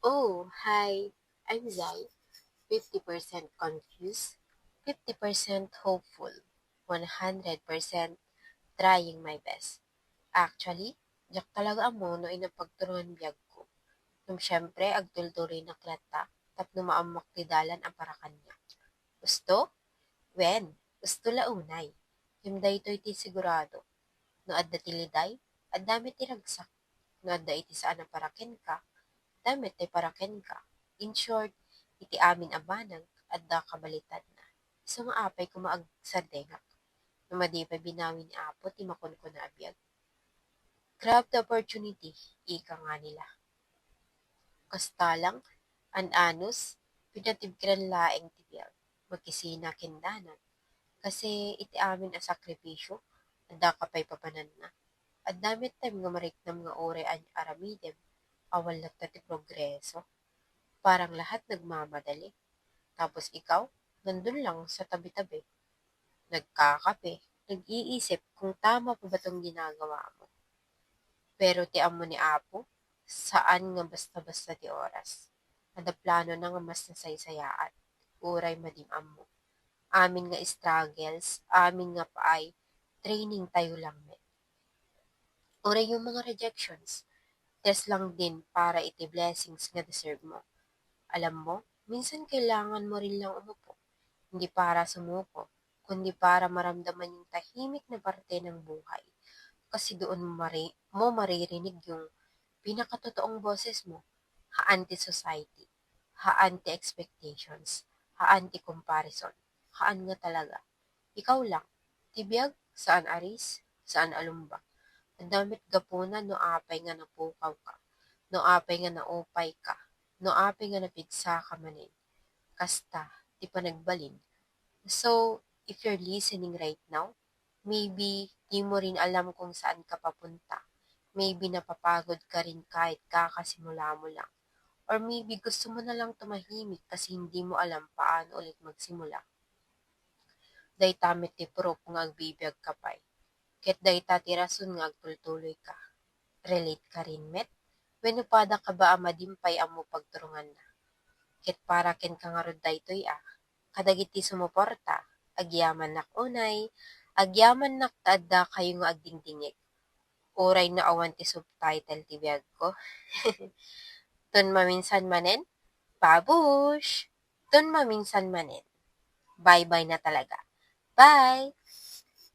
Oh, hi. I'm Zai. 50% confused, 50% hopeful, 100% trying my best. Actually, jak talaga amo no inapagturuan biyag ko. Nung syempre, agdulduloy na klata, tapno maamak ti dalan ang para kanya. Gusto? Wen, gusto launay. Yung daytoy ti sigurado. No adda tiliday, adami ti ragsak. No adda iti saan ang paraken ka, damit ay paraken ka. In short, iti amin abanag adda kabalitan na. Isa nga apay kumaag sardengak. Numadi pa binawi ni Apo ti makon ko na abiyag. Grab the opportunity, ika nga nila. Kastalang, an anus, pinatibkiran laeng tibiyag. Magkisina kindanan. Kasi iti amin a sakripisyo, adda kapay papanan na. At damit time nga mariknam nga ore an aramidem, awal na ti progreso. Parang lahat nagmamadali. Tapos ikaw, nandun lang sa tabi-tabi. Nagkakape, nag-iisip kung tama pa ba itong ginagawa mo. Pero ti amo ni Apo, saan nga basta-basta ti oras. Ada plano na nga mas nasaysayaan. Uray madimam mo. Amin nga struggles, amin nga paay, training tayo lang met. Uray yung mga rejections, test lang din para iti blessings nga deserve mo. Alam mo, minsan kailangan mo rin lang umupo. Hindi para sumuko, kundi para maramdaman yung tahimik na parte ng buhay. Kasi doon mo maririnig yung pinakatotoong boses mo. Ha-anti-society, ha-anti-expectations, ha-anti-comparison, haan nga talaga. Ikaw lang, tibiyag, saan aris, saan alumbak. Ang damit gapunan no apay nga napukaw ka, no apay nga naupay ka, no apay nga napigsa ka manin. Kasta, di pa nagbalin. So, if you're listening right now, maybe di mo rin alam kung saan ka papunta. Maybe napapagod ka rin kahit kakasimula mo lang. Or maybe gusto mo na lang tumahimik kasi hindi mo alam paano ulit magsimula. Day tamit ti proof nga agbibiyag ka pa'y. Ket day ti rason nga agtultuloy ka. Relate ka rin met? Wenno pada ka ba amadimpay amo pagturungan na? Ket para ken ka nga rod daytoy kadagiti sumuporta, agyaman nak unay, agyaman nak taadda kayo nga agdingdingig. Oray na awan ti subtitle ti biyag ko. Tun maminsan manen, babush! Tun maminsan manen. Bye-bye na talaga. Bye!